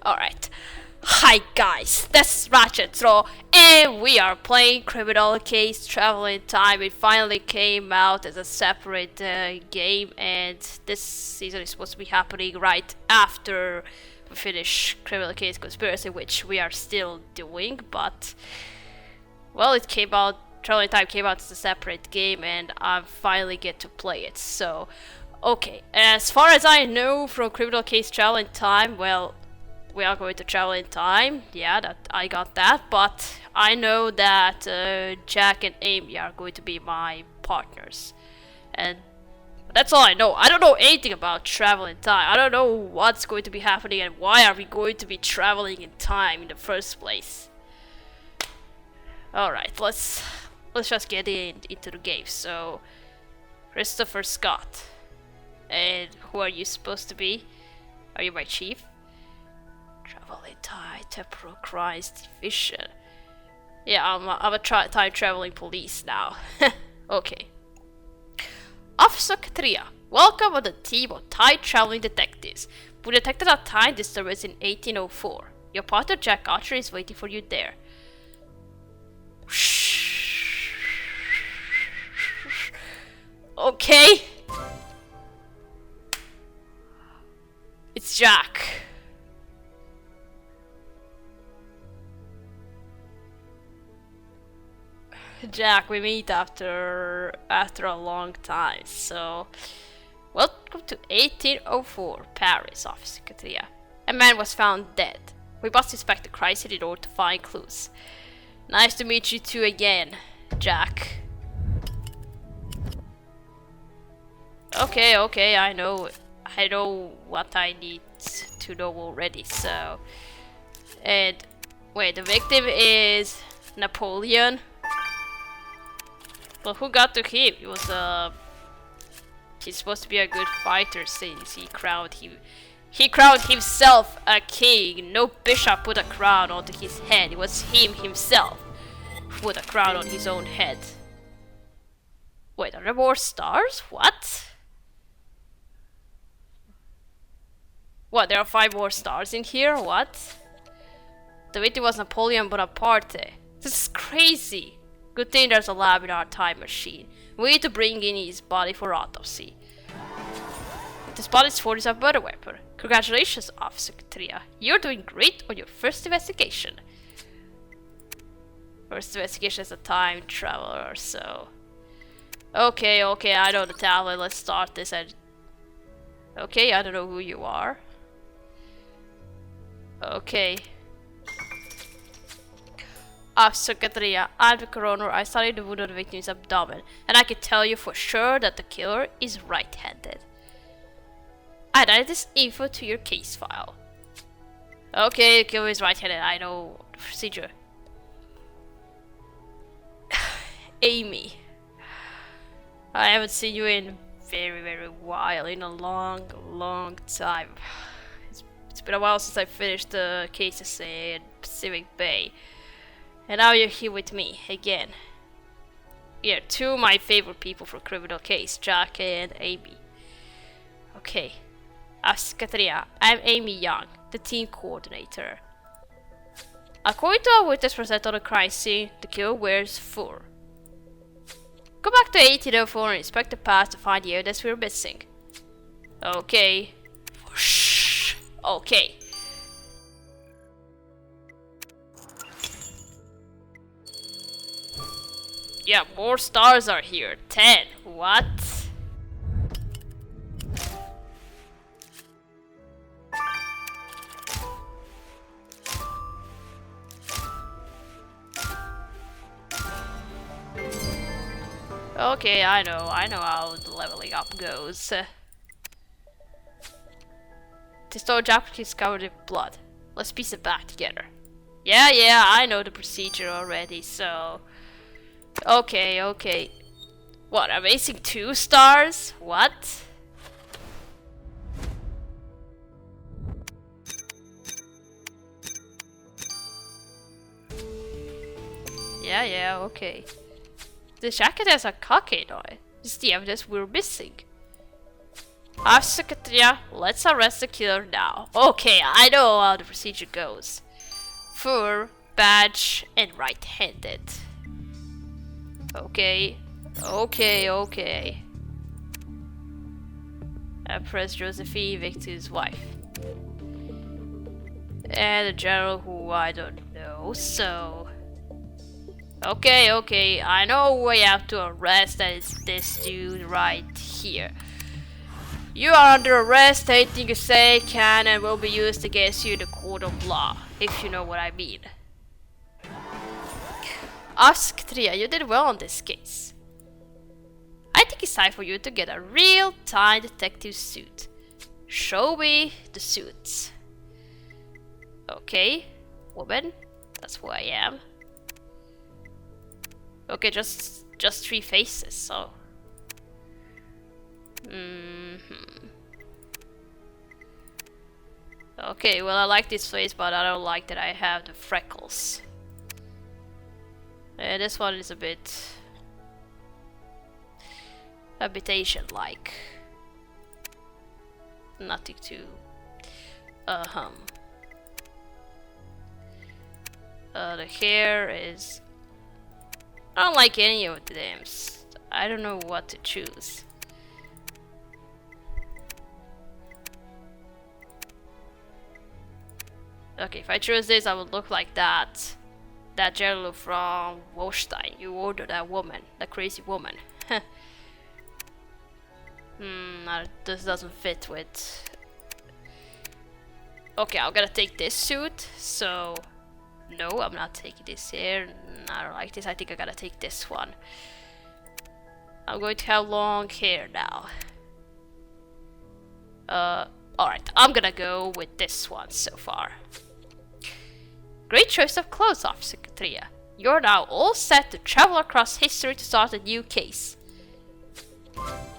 Alright. Hi guys, this is Ratchet Throw, and we are playing Criminal Case Travel in Time. It finally came out as a separate game, and this season is supposed to be happening right after we finish Criminal Case Conspiracy, which we are still doing, but well, it came out, Travel in Time came out as a separate game, and I finally get to play it. So, okay, as far as I know from Criminal Case Travel in Time, well, we are going to travel in time. Yeah, that I got that. But I know that Jack and Amy are going to be my partners, and that's all I know. I don't know anything about travel in time. I don't know what's going to be happening and why are we going to be traveling in time in the first place. All right, let's just get into the game. So, Christopher Scott, and who are you supposed to be? Are you my chief? Travel in time, temporal crimes division. Yeah, I'm a time traveling police now. Okay. Officer Katria, welcome on the team of time traveling detectives. We detected a time disturbance in 1804. Your partner Jack Archer is waiting for you there. Okay. It's Jack. Jack, we meet after a long time, so welcome to 1804, Paris, Officer Katria. A man was found dead. We must inspect the crime scene in order to find clues. Nice to meet you two again, Jack. Okay, I know what I need to know already, so... And, wait, the victim is Napoleon. Well, who got to him? He was he's supposed to be a good fighter since he crowned himself a king. No bishop put a crown onto his head. It was him himself who put a crown on his own head. Wait, are there more stars? What? What, there are 5 more stars in here? What? The victim was Napoleon Bonaparte. This is crazy. Good thing there's a lab in our time machine. We need to bring in his body for autopsy. This body is 40 of murder weapon. Congratulations, Officer Katria. You're doing great on your first investigation. First investigation as a time traveler, so... Okay, I know the tablet. Let's start this and... Okay, I don't know who you are. Okay. Officer Katria, I'm the coroner. I studied the wound on the victim's abdomen, and I can tell you for sure that the killer is right-handed. I added this info to your case file. Okay, the killer is right-handed. I know the procedure. Amy. I haven't seen you in very while, in a long time. It's been a while since I finished the cases in Pacific Bay. And now you're here with me, again. Yeah, 2 of my favorite people for criminal case, Jack and Amy. Okay. As Katria, I'm Amy Young, the team coordinator. According to a witness present on the crime scene, the killer wears fur. Go back to 1804 and inspect the past to find the evidence we're missing. Okay. Whoosh. Okay. Yeah, more stars are here. 10. What? Okay, I know how the leveling up goes. The stone jacket is covered in blood. Let's piece it back together. Yeah, I know the procedure already, so... Okay. What, I'm missing 2 stars? What? Yeah, okay. The jacket has a cockade on it. This is the evidence we're missing. Secretary, let's arrest the killer now. Okay, I know how the procedure goes. Fur, badge, and right-handed. Okay. Empress Josephine, Victor's wife. And a general who I don't know, so... Okay, I know who I have to arrest, that is this dude right here. You are under arrest, anything you say can and will be used against you in the court of law, if you know what I mean. Ask Tria, you did well on this case. I think it's time for you to get a real-time detective suit. Show me the suits. Okay, woman, that's who I am. Okay, just 3 faces, so... Okay, well I like this face, but I don't like that I have the freckles. This one is a bit Asian-like. Nothing too... the hair is... I don't like any of them. I don't know what to choose. Okay, if I choose this, I would look like that. That general from Wolstein. You ordered that woman, that crazy woman. This doesn't fit with... Okay, I'm gonna take this suit, so... No, I'm not taking this here. I don't like this. I think I gotta take this one. I'm going to have long hair now. Alright, I'm gonna go with this one so far. Great choice of clothes, Officer Katria. You're now all set to travel across history to start a new case.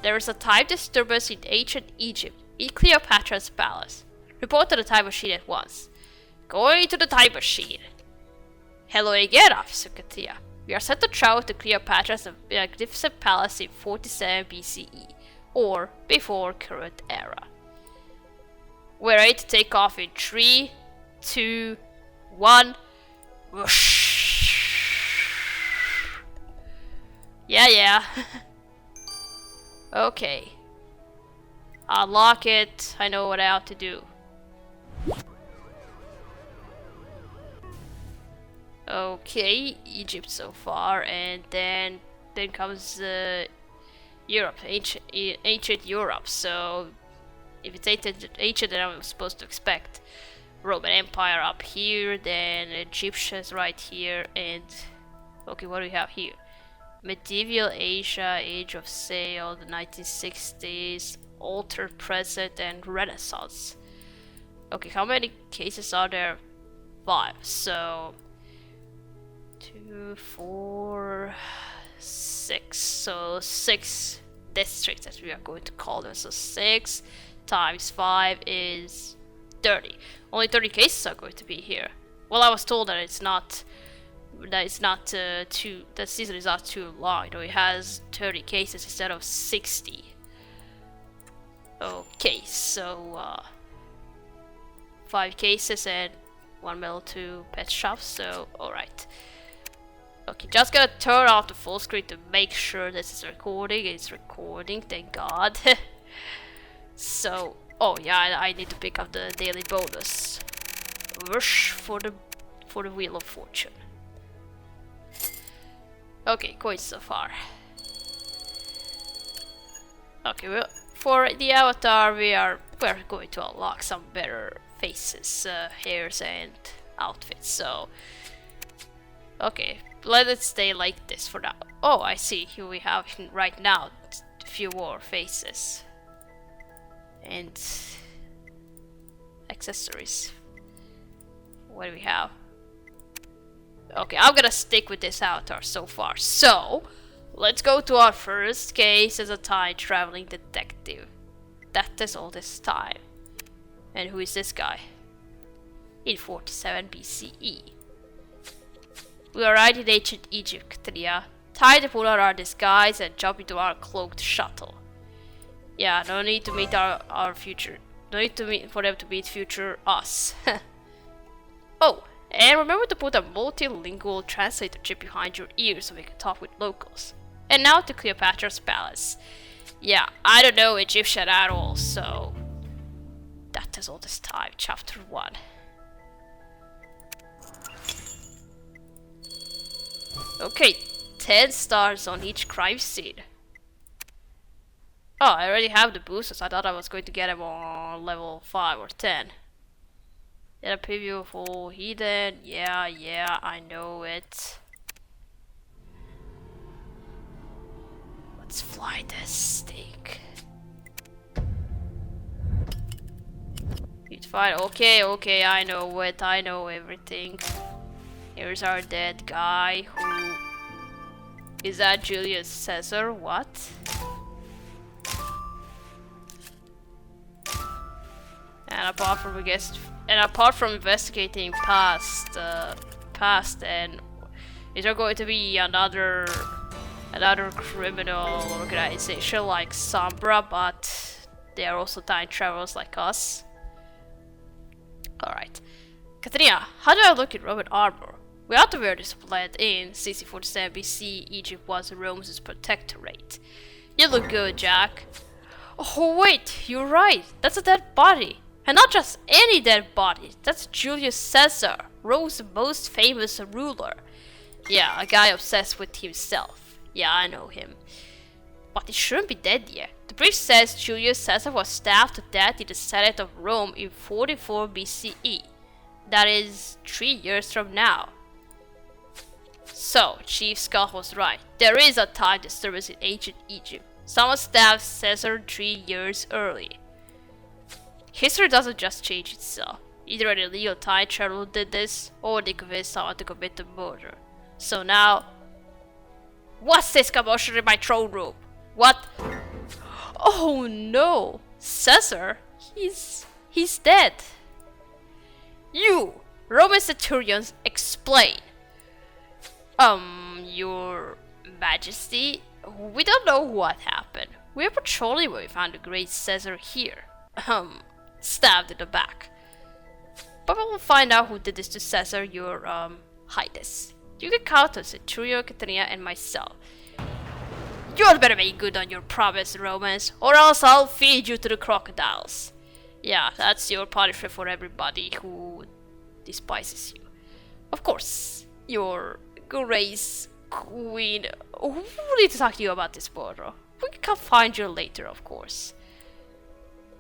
There is a time disturbance in ancient Egypt, in Cleopatra's palace. Report to the time machine at once. Going to the time machine. Hello again, Officer Katria. We are set to travel to Cleopatra's magnificent palace in 47 BCE, or before current era. We're ready to take off in 3, 2, 1. Whoosh. Yeah. Okay. Unlock it. I know what I have to do. Okay, Egypt so far, and then comes Europe, ancient Europe. So if it's ancient, then I'm supposed to expect Roman Empire up here, then Egyptians right here, and okay, what do we have here? Medieval Asia, Age of Sail, the 1960s, Altered Present, and Renaissance. Okay, how many cases are there? 5. So 2, 4, 6. So 6 districts, as we are going to call them. So 6 times 5 is 30. Only 30 cases are going to be here. Well, I was told that it's not too, the season is not too long. You know, it has 30 cases instead of 60. Okay, so 5 cases and 1 mil to pet shops. So alright. Okay, just gonna turn off the full screen to make sure this is recording. It's recording, thank God. So, oh yeah, I need to pick up the daily bonus. Whoosh for the Wheel of Fortune. Okay, coins so far. Okay, well, for the avatar, we're going to unlock some better faces, hairs, and outfits. So, okay, let it stay like this for now. Oh, I see. Here we have right now a few more faces and accessories. What do we have? Okay, I'm gonna stick with this avatar so far. So, let's go to our first case as a time-traveling detective. That is all this time. And who is this guy? In 47 BCE. We arrived in ancient Egypt, Katria. Time to put on our disguise and jump into our cloaked shuttle. Yeah, no need to meet our future. No need to meet for them to meet future us. Oh, and remember to put a multilingual translator chip behind your ear so we can talk with locals. And now to Cleopatra's palace. Yeah, I don't know Egyptian at all, so that is all this time. Chapter 1. Okay, 10 stars on each crime scene. Oh, I already have the boosters. I thought I was going to get them on level 5 or 10. Get a preview for Hidden. Yeah, I know it. Let's fly this thing. It's fine. Okay, I know it. I know everything. Here's our dead guy. Who is that? Julius Caesar? What? And apart from investigating past, and is there going to be another criminal organization like Sombra, but they are also time travelers like us? Alright. Katrina, how do I look in Roman armor? We ought to wear this blend in. CC 47 BC, Egypt was Rome's protectorate. You look good, Jack. Oh wait, you're right. That's a dead body. And not just any dead body. That's Julius Caesar, Rome's most famous ruler. Yeah, a guy obsessed with himself. Yeah, I know him. But he shouldn't be dead yet. The brief says Julius Caesar was stabbed to death in the Senate of Rome in 44 BCE. That is 3 years from now. So, Chief Scott was right. There is a time disturbance in ancient Egypt. Someone stabbed Caesar 3 years early. History doesn't just change itself. Either an illegal time traveler did this, or they convinced someone to commit the murder. So now... What's this commotion in my throne room? What? Oh no! Caesar? He's dead. You, Roman centurions, explain. Your Majesty, we don't know what happened. We were patrolling when we found the great Caesar here. Stabbed in the back. But we'll find out who did this to Caesar, your, Highness. You can count on Centurion, Caterina, and myself. You had better make good on your promise, Romans, or else I'll feed you to the crocodiles. Yeah, that's your punishment for everybody who despises you. Of course, your Grace Queen. Who need to talk to you about this murder? We can find you later, of course.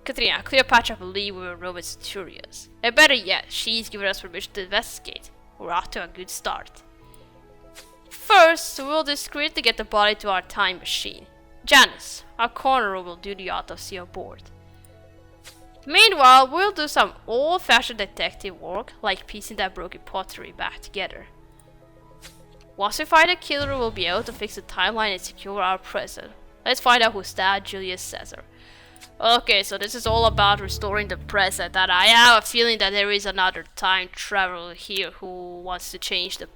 Katrina, Cleopatra believed we were Roman centurions. And better yet, she's given us permission to investigate. We're off to a good start. First, we'll discreetly get the body to our time machine. Janice, our coroner, will do the autopsy on board. Meanwhile, we'll do some old-fashioned detective work, like piecing that broken pottery back together. Once we find the killer, we'll be able to fix the timeline and secure our present. Let's find out who stabbed Julius Caesar. Okay, so this is all about restoring the present, and I have a feeling that there is another time traveler here who wants to change the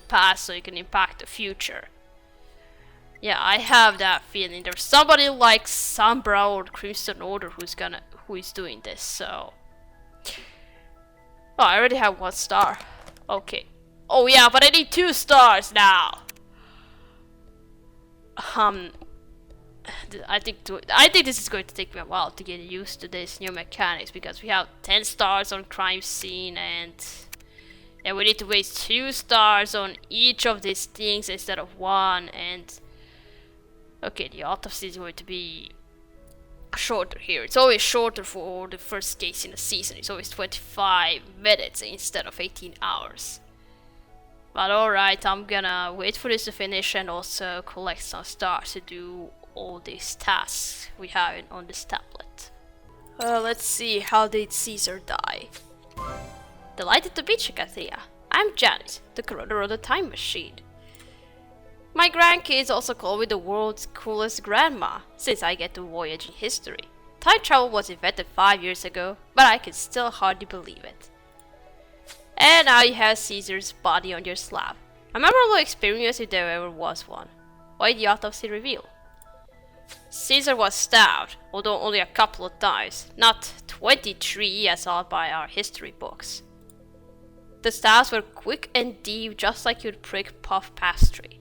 past so it can impact the future. Yeah, I have that feeling. There's somebody like Sombra or Crimson Order who is doing this, so... Oh, I already have 1 star. Okay. Oh yeah, but I need 2 stars now! I think this is going to take me a while to get used to this new mechanics, because we have 10 stars on crime scene and we need to waste 2 stars on each of these things instead of 1, and okay, the autopsy is going to be shorter here. It's always shorter for the first case in a season. It's always 25 minutes instead of 18 hours. But alright, I'm gonna wait for this to finish and also collect some stars to do all these tasks we have on this tablet. Let's see, how did Caesar die? Delighted to meet you, Kathia. I'm Janet, the curator of the time machine. My grandkids also call me the world's coolest grandma, since I get to voyage in history. Time travel was invented 5 years ago, but I can still hardly believe it. And now you have Caesar's body on your slab. A memorable experience if there ever was one. Why the autopsy reveal? Caesar was stabbed, although only a couple of times, not 23 as all by our history books. The stabs were quick and deep, just like you'd prick puff pastry.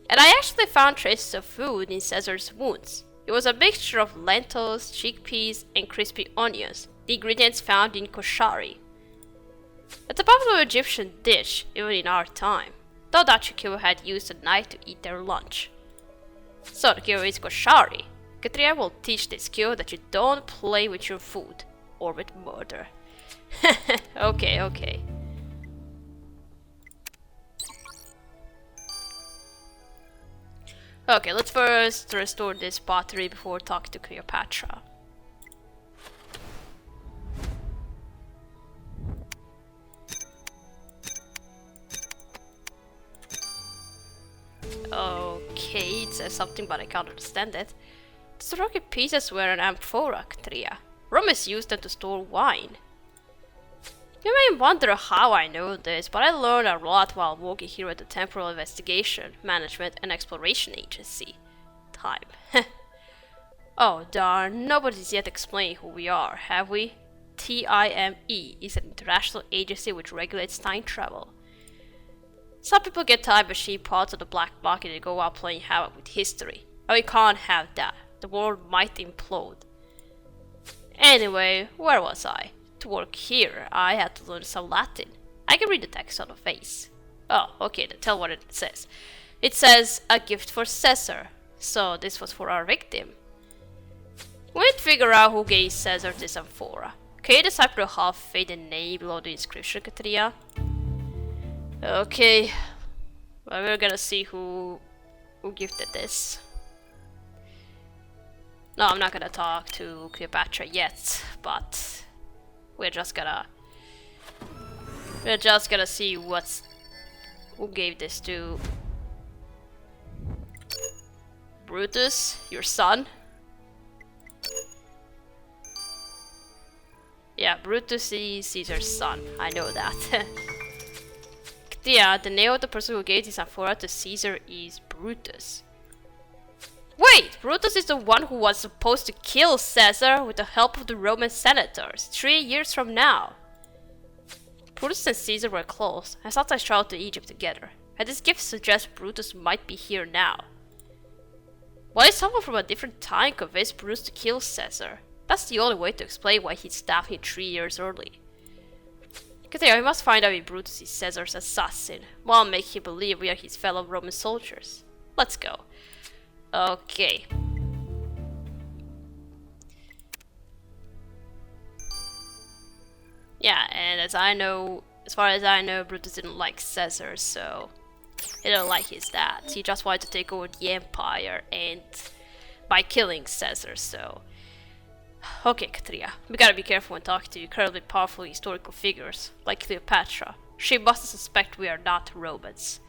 And I actually found traces of food in Caesar's wounds. It was a mixture of lentils, chickpeas, and crispy onions, the ingredients found in koshari. It's a popular Egyptian dish, even in our time, though Dutch people had used a knife to eat their lunch. So the cure is koshari. Katria will teach this cure that you don't play with your food, or with murder. Okay. Okay, let's first restore this pottery before talking to Cleopatra. Okay, it says something but I can't understand it. These rocky pieces were an amphora, Katria. Romans used them to store wine. You may wonder how I know this, but I learned a lot while working here at the Temporal Investigation, Management and Exploration Agency. Time. Oh darn, nobody's yet explained who we are, have we? TIME is an international agency which regulates time travel. Some people get time machine pods on the black market and go out playing havoc with history. And we can't have that. The world might implode. Anyway, where was I? To work here, I had to learn some Latin. I can read the text on the face. Oh, okay, then tell what it says. It says, a gift for Caesar. So this was for our victim. We need to figure out who gave Caesar this amphora. Can you decipher the half-faded name below the inscription, Katria? Okay, well, we're gonna see who gifted this. No, I'm not gonna talk to Cleopatra yet, but we're just gonna see who gave this to Brutus, your son. Yeah, Brutus is Caesar's son. I know that. Yeah, the name of the person who gave this amphora to Caesar is Brutus. Wait! Brutus is the one who was supposed to kill Caesar with the help of the Roman senators 3 years from now. Brutus and Caesar were close, and sometimes traveled to Egypt together, and this gift suggests Brutus might be here now. Why is someone from a different time convinced Brutus to kill Caesar? That's the only way to explain why he stabbed him 3 years early. Because we must find out if Brutus is Caesar's assassin, while make him believe we are his fellow Roman soldiers. Let's go. Okay. Yeah, and as far as I know, Brutus didn't like Caesar, so he didn't like his dad. He just wanted to take over the empire and by killing Caesar, so... Okay, Katria, we gotta be careful when talking to incredibly powerful historical figures, like Cleopatra. She must suspect we are not Romans.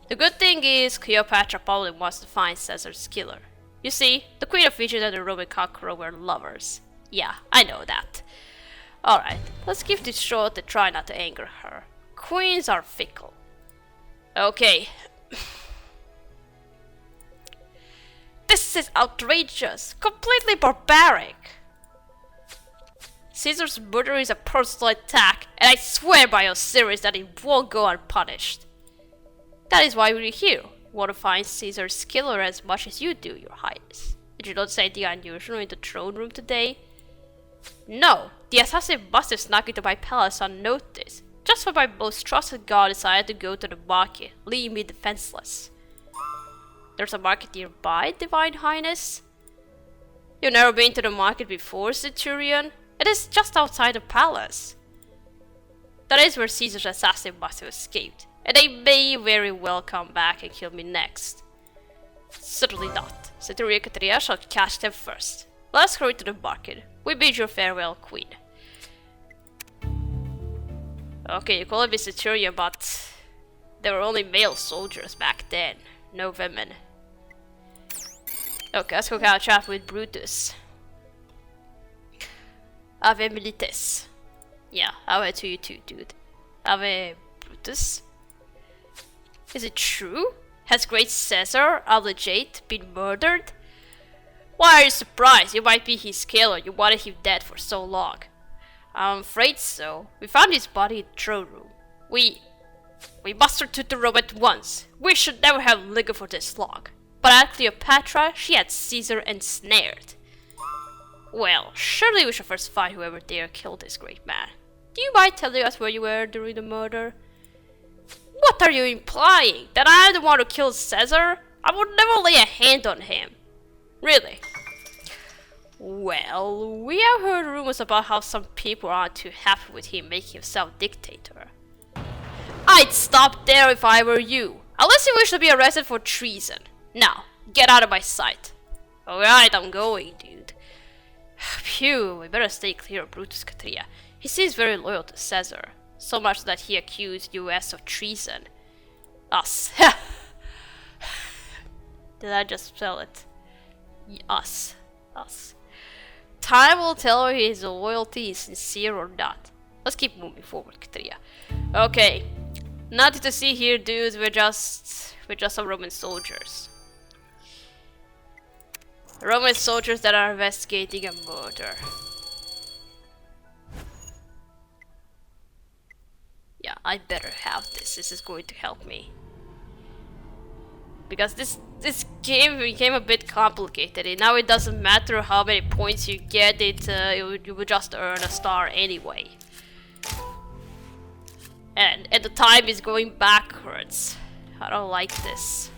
The good thing is, Cleopatra probably wants to find Caesar's killer. You see, the Queen of Egypt and the Roman conqueror were lovers. Yeah, I know that. Alright, let's give this shot and try not to anger her. Queens are fickle. Okay. This is outrageous! Completely barbaric! Caesar's murder is a personal attack, and I swear by Osiris that it won't go unpunished. That is why we're here. We want to find Caesar's killer as much as you do, Your Highness. Did you not say the unusual in the throne room today? No, the assassin must have snuck into my palace unnoticed, just when my most trusted god decided to go to the market, leaving me defenseless. There's a market nearby, Divine Highness? You've never been to the market before, Centurion? It is just outside the palace. That is where Caesar's assassin must have escaped, and they may very well come back and kill me next. Certainly not. Centurion Katria shall catch them first. Let us hurry to the market. We bid you farewell, Queen. Okay, you call me Centurion, but there were only male soldiers back then, no women. Okay, let's go have a chat with Brutus. Ave Milites. Yeah, Ave to you too, dude. Ave Brutus. Is it true? Has Great Caesar Allegate been murdered? Why are you surprised? You might be his killer. You wanted him dead for so long. I'm afraid so. We found his body in the throne room. We must return to Rome at once. We should never have lingered for this long. But at Cleopatra, she had Caesar ensnared. Well, surely we should first find whoever dare killed this great man. Do you mind telling us where you were during the murder? What are you implying? That I am the one who killed Caesar? I would never lay a hand on him. Really? Well, we have heard rumors about how some people aren't too happy with him making himself dictator. I'd stop there if I were you. Unless you wish to be arrested for treason. Now, get out of my sight. Alright, I'm going, dude. Phew, we better stay clear of Brutus Catria. He seems very loyal to Caesar. So much that he accused US of treason. Us. Did I just spell it? Us. Time will tell if his loyalty is sincere or not. Let's keep moving forward, Catria. Okay. Nothing to see here, dudes. We're just some Roman soldiers. Roman soldiers that are investigating a murder. Yeah, I better have this. This is going to help me. Because this game became a bit complicated, and now it doesn't matter how many points you get, you will just earn a star anyway. And the time is going backwards. I don't like this.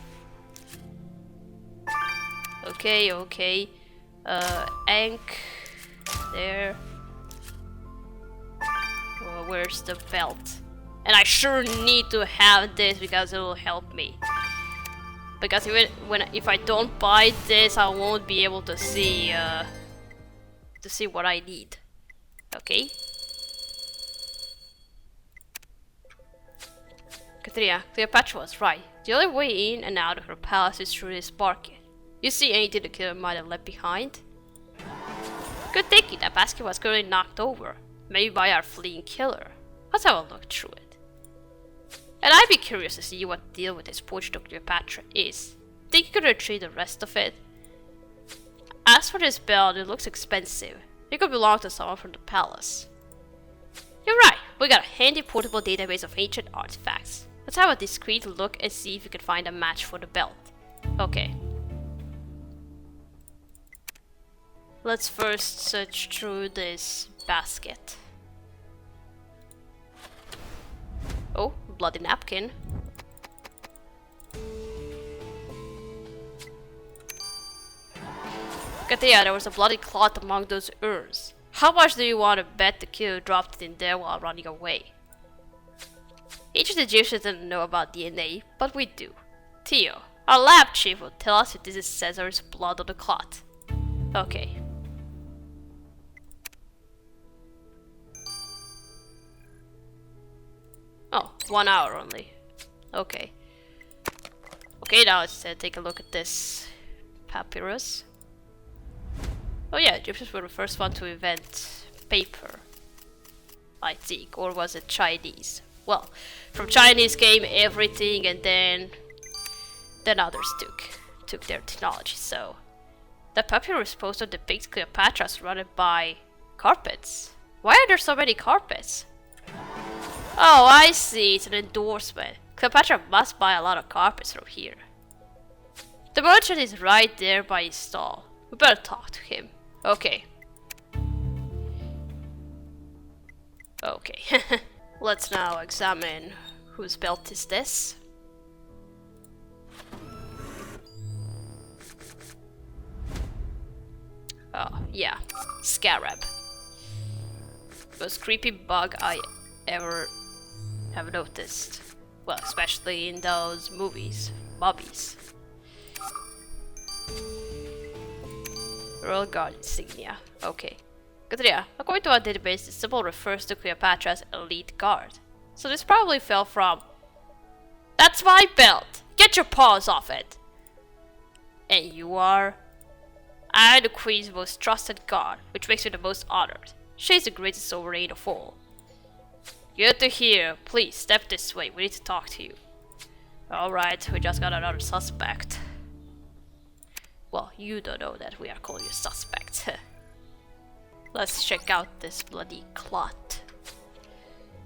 Okay. Ankh. There. Well, where's the belt? And I sure need to have this because it will help me. Because if I don't buy this, I won't be able to see what I need. Okay. Cleopatra was right. The only way in and out of her palace is through this market. You see anything the killer might have left behind? Good thinking. That basket was clearly knocked over. Maybe by our fleeing killer. Let's have a look through it. And I'd be curious to see what the deal with this portrait of Cleopatra is. Think you could retrieve the rest of it? As for this belt, it looks expensive. It could belong to someone from the palace. You're right. We got a handy portable database of ancient artifacts. Let's have a discreet look and see if we can find a match for the belt. Okay. Let's first search through this basket. Oh, bloody napkin. Katia, there was a bloody cloth among those urns. How much do you want to bet the killer dropped it in there while running away? Ancient Egyptians didn't know about DNA, but we do. Theo, our lab chief will tell us if this is Caesar's blood on the cloth. Okay. Oh, 1 hour only. Okay. Okay, now let's take a look at this papyrus. Oh yeah, Egyptians were the first one to invent paper, I think, or was it Chinese? Well, from Chinese came everything, and then others took their technology. So the papyrus is supposed to depict Cleopatra surrounded by carpets. Why are there so many carpets? Oh, I see. It's an endorsement. Cleopatra must buy a lot of carpets from here. The merchant is right there by his stall. We better talk to him. Okay. Okay. Let's now examine whose belt is this. Oh, yeah. Scarab. Most creepy bug I ever have noticed. Well, especially in those movies. Bobbies. Royal Guard insignia. Okay. Katria, according to our database, the symbol refers to Cleopatra's elite guard. So this probably fell from... That's my belt! Get your paws off it! And you are... I am the Queen's most trusted guard, which makes me the most honored. She is the greatest sovereign of all. Good to hear. Please, step this way. We need to talk to you. Alright, we just got another suspect. Well, you don't know that we are calling you suspect. Let's check out this bloody clot.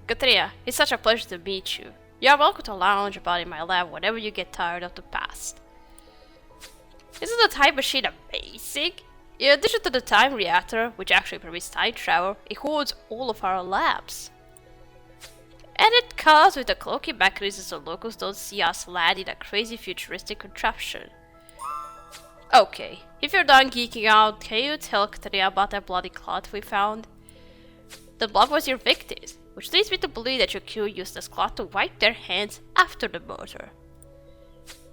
Katrina, it's such a pleasure to meet you. You are welcome to lounge about in my lab whenever you get tired of the past. Isn't the time machine amazing? In addition to the time reactor, which actually permits time travel, it holds all of our labs. And it comes with a cloaking mechanism so locals don't see us landing a crazy futuristic contraption. Okay, if you're done geeking out, can you tell Katrina about that bloody clot we found? The blood was your victim's, which leads me to believe that your crew used this clot to wipe their hands after the murder.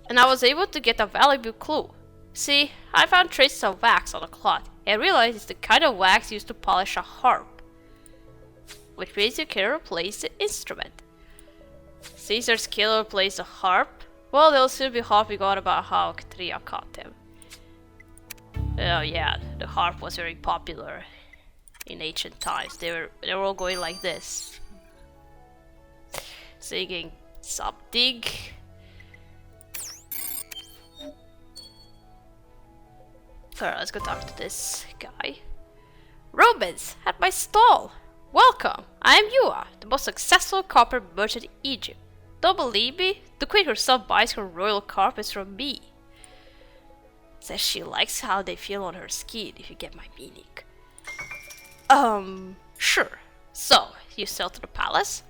And I was able to get a valuable clue. See, I found traces of wax on the clot, and realized it's the kind of wax used to polish a harp. Which means you can replace the instrument. Caesar's killer replaced the harp? Well, they'll soon be harping on about how Katrina caught him. Oh yeah, the harp was very popular in ancient times. They were all going like this. Singing something. Alright, let's go talk to this guy. Romans, at my stall! Welcome! I am Yua, the most successful copper merchant in Egypt. Don't believe me? The queen herself buys her royal carpets from me. Says she likes how they feel on her skin, if you get my meaning. Sure. So, you sell to the palace?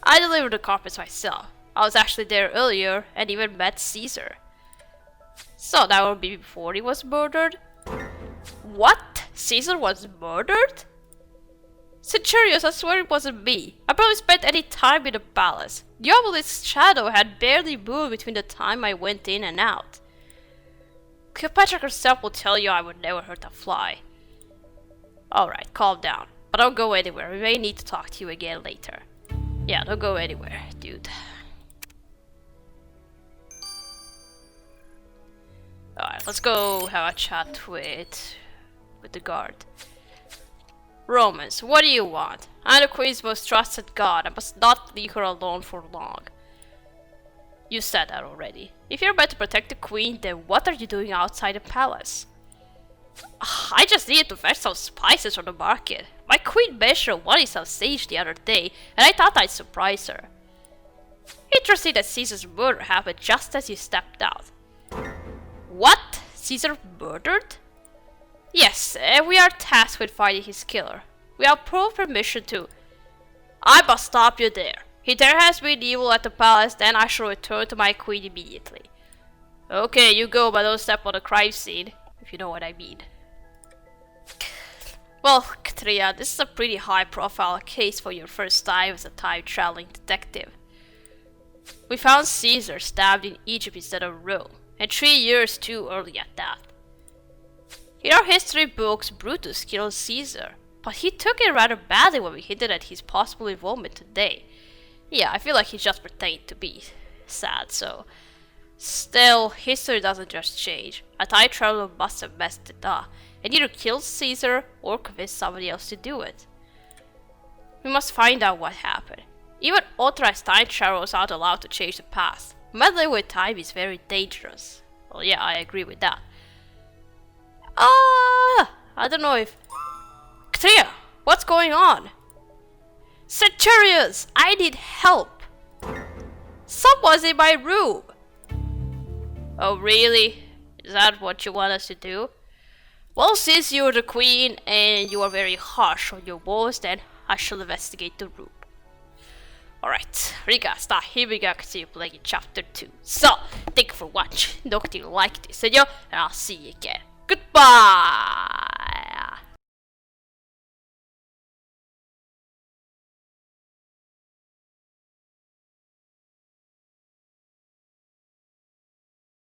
I deliver the carpets myself. I was actually there earlier and even met Caesar. So that would be before he was murdered? What? Caesar was murdered? Centurions, I swear it wasn't me. I probably spent any time in the palace. The obelisk's shadow had barely moved between the time I went in and out. Cleopatra herself will tell you I would never hurt a fly. Alright, calm down. But don't go anywhere. We may need to talk to you again later. Yeah, don't go anywhere, dude. Alright, let's go have a chat with the guard. Romans, what do you want? I'm the queen's most trusted god. I must not leave her alone for long. You said that already. If you're meant to protect the queen, then what are you doing outside the palace? I just needed to fetch some spices from the market. My queen mentioned wanting some sage the other day, and I thought I'd surprise her. Interesting that Caesar's murder happened just as you stepped out. What? Caesar murdered? Yes, and we are tasked with finding his killer. We have full permission to... I must stop you there. If there has been evil at the palace, then I shall return to my queen immediately. Okay, you go, but don't step on the crime scene, if you know what I mean. Well, Katrina, this is a pretty high-profile case for your first time as a time-traveling detective. We found Caesar stabbed in Egypt instead of Rome, and 3 years too early at that. In our history books, Brutus killed Caesar, but he took it rather badly when we hinted at his possible involvement today. Yeah, I feel like he just pretended to be sad, so... Still, history doesn't just change. A time traveler must have messed it up, and either killed Caesar or convinced somebody else to do it. We must find out what happened. Even authorized time travelers aren't allowed to change the past. Meddling with time is very dangerous. Well, yeah, I agree with that. I don't know if... Katrina, what's going on? Centurions, I need help. Someone's in my room. Oh, really? Is that what you want us to do? Well, since you're the queen and you are very harsh on your words, then I shall investigate the room. Alright, Rigasta, here we go, continue playing chapter 2. So, thank you for watching. Hope you liked this video, and I'll see you again. Goodbye!